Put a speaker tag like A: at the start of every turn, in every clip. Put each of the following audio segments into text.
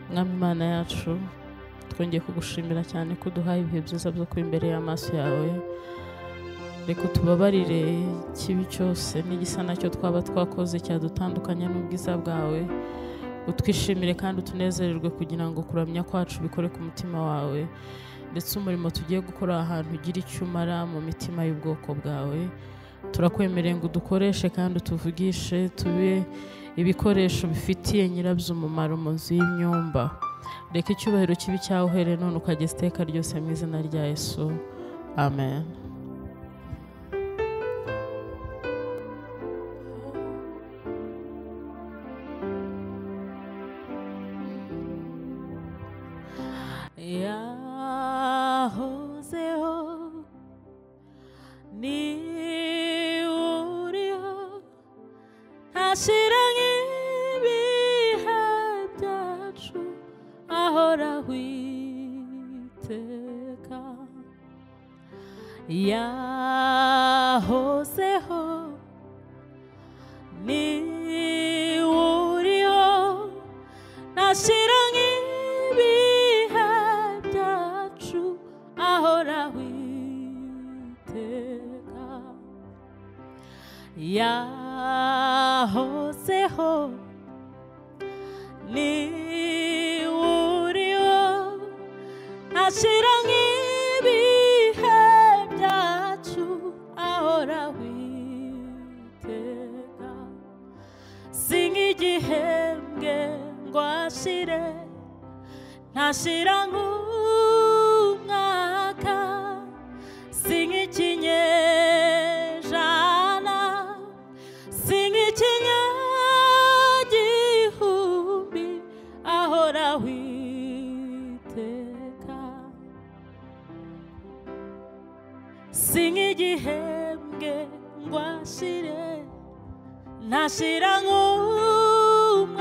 A: mwami Imana yacu twongeye kugushimira cyane ko duhaye ibihe byiza byo kuba imbere y'amaso yawe. Reka tubabarire kibi cyose n'igisa nacyo twaba twakoze cyadutandukanya n'ubwiza bwawe. Utwishimire kandi utunezererwe kugira ngo kuramya kwacu bikore ku mutima wawe, ndetse umurimo tugiye gukora ahantu ugira icyo umara mu mitima y'ubwoko bwawe. Turakwemereye ngo dukoreshe kandi utuvugishe, tube ibikoresho bifitiye nyirabyo umumaro mu nzu y'imyumba. Reka icyubahiro kibi cyawe uhereye none ukageza iteka ryose mu izina rya Yesu, amen. Yahozeho ni uriho ntashira nk'ibihe byacu ahoraho iteka. Yahozeho ni uriho ntashira nk'ibihe byacu ahoraho iteka. Yahozeho ni uriho ntashira nk'ibihe byacu ahoraho iteka. Si nk'igihembwe ngo ashire, ntashira nk'umwaka. Si nk'ikinyejana, si nk'ikinyagihumbi ahoraho iteka. Si nk'igihembwe ngo ashire, ntashira nk'umwaka.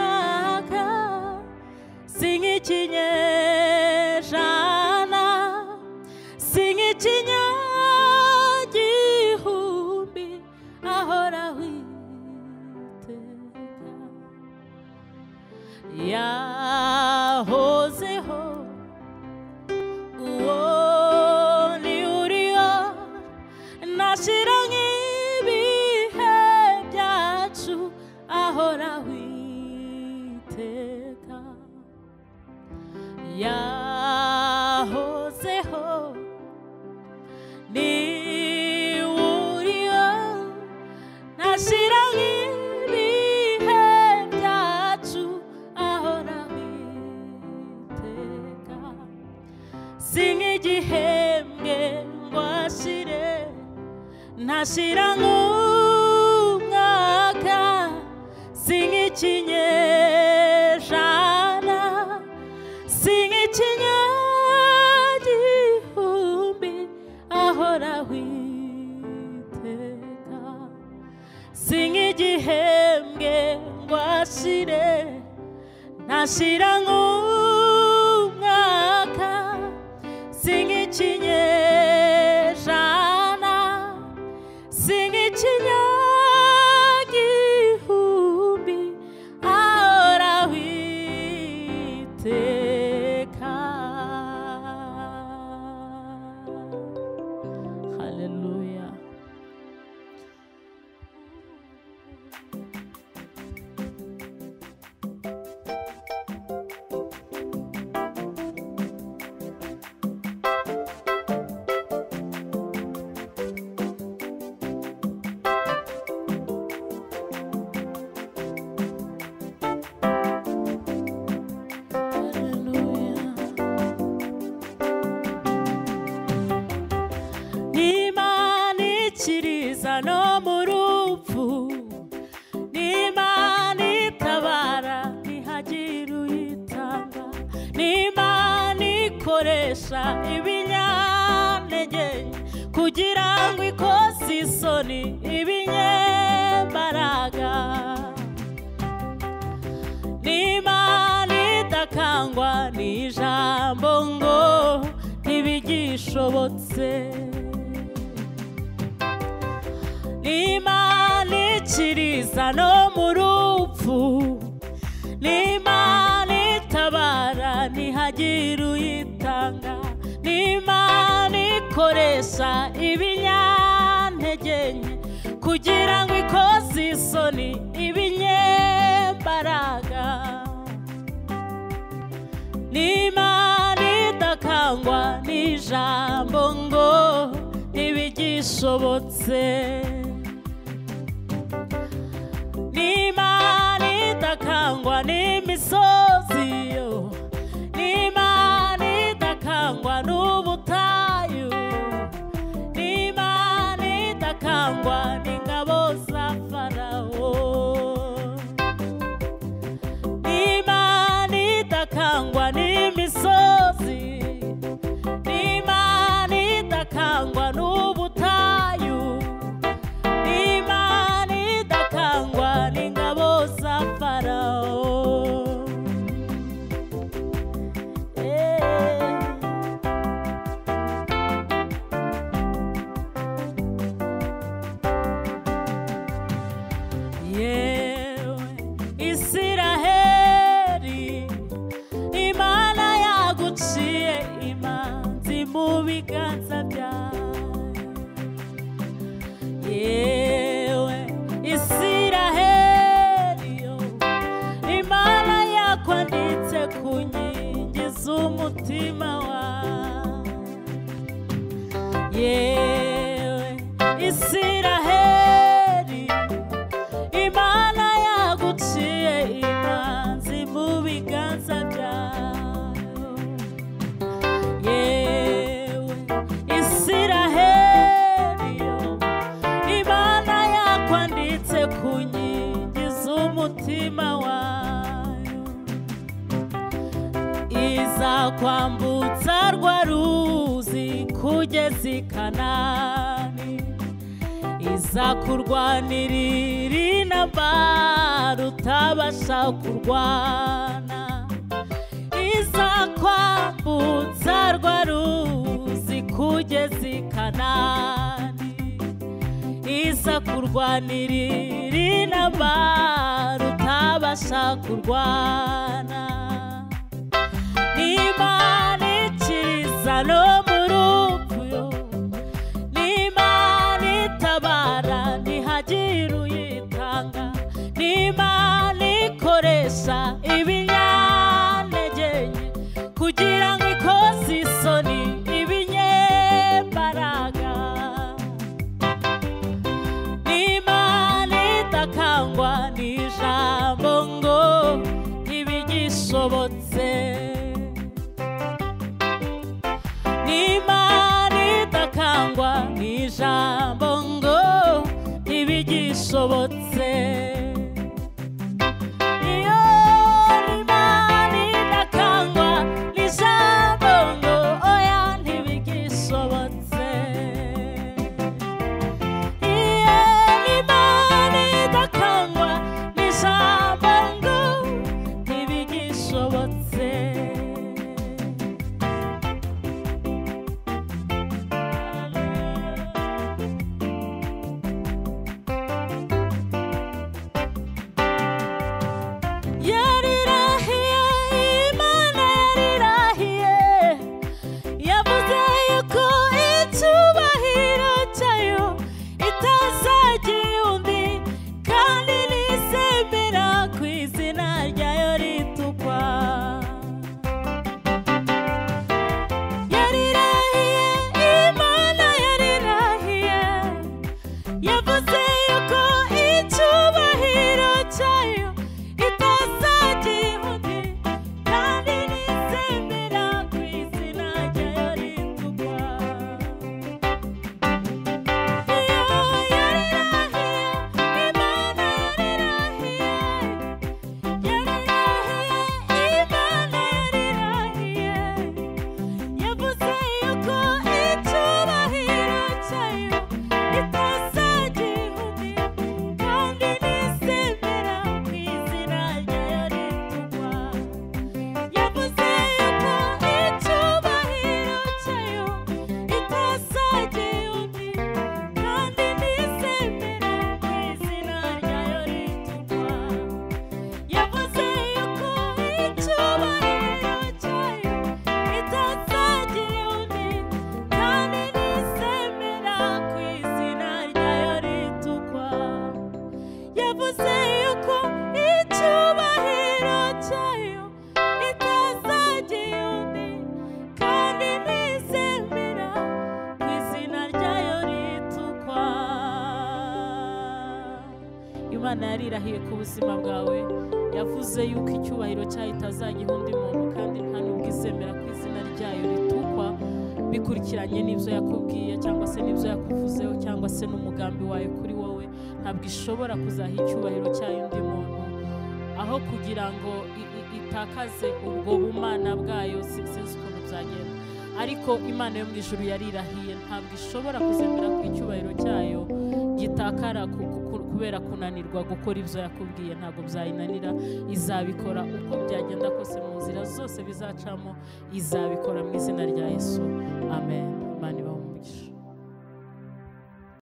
A: Si nk'ikinyejana, si nk'ikinyagihumbi ahoraho iteka. Yahozeho uwo ni uriho ntashira nk'ibihe byacu ahoraho iteka. Yahozeho ni uriho ntashira nk'ibihe byacu ahoraho iteka. Si nk'igihembwe ngo ashire, ntashira nk'umwaka. Si nk'ikinyejana, si nk'ikinyagihumbi ahoraho iteka. Si nk'igihembwe ngo ashire, ntashira nk'umwaka. Si nk'ikinyejana, si nk'ikinyagihumbi ahoraho iteka. Hallelujah. N'Imana ikiriza no mu rupfu, n'Imana itabara ntihagire uyitanga, n'Imana ikoresha ibinyantege kugira ngo ikoze isoni ibinyembaraga. N'Imana idakangwa n'ijambo ngo ntibigishobotse. N'Imana ikiriza no mu rupfu, n'Imana itabara ntihagire uyitanga n'Imana ikoresha ibinyantege nke kugira ngo ikoze isoni ibinyembaraga n'Imana idakangwa n'ijambo ngo ntibigishobotse n'Imana idakangwa n'imisozi n'Imana idakangwa n'ubutayu n'Imana idakangwa n'ingabo za Farawo n'Imana idakangwa n'imisozi n'Imana idakangwa n'ubutayu n'Imana idakangwa n'ingabo za Farawo. Yewe Isiraheli Imana yaguciye imanzi mu biganza byayo. Yewe Isiraheli Imana yakwanditse ku nkingi z'umutima wawe. Yewe Isiraheli Imana yaguciye imanzi mu biganza byayo. Yewe Isiraheli Imana yakwanditse ku nkingi z'umutima wayo. Izakwambutsa rwa ruzi kugeza i Kanani izakurwanirira intambara utabasha kurwana. Izakwambutsa rwa ruzi kugeza i Kanani izakurwanirira intambara utabasha kurwana. n'Imana ikiriza no mu rupfu n'Imana itabara ntihagire uyitanga n'Imana ikoresha ibinyantege nke kugira ngo ikoze isoni ibinyembaraga n'Imana idakangwa n'ijambo ngo ntibigishobotse n'Imana idakangwa n'ijambo ngo ntibigishobotse. Iyo n'Imana idakangwa n'ijambo ngo oya ntibigishobotse. Iyo n'Imana idakangwa n'ijambo ngo ntibigishobotse. Imana yarirahiye ku buzima bwawe, yavuze yuko icyubahiro cyayo itazagiha undi muntu, kandi nta nubwo izemera ko izina ryayo ritukwa bikurikiranye n'ibyo yakubwiye cyangwa se n'ibyo yakuvuzeho cyangwa se n'umugambi wayo kuri wowe. Ntabwo ishobora kuzaha icyubahiro cyayo undi muntu, aho kugira ngo itakaze ubwo bumana bwayo. Sinzi ukuntu byagenda, ariko Imana yo mu ijuru yarirahiye ntabwo ishobora kuzemera ko icyubahiro cyayo gitakara kubera kunanirwa gukora ibyo yakubwiye. Ntabwo byayinanira, izabikora uko byagenda kose, mu nzira zose bizacamo izabikora mu izina rya Yesu.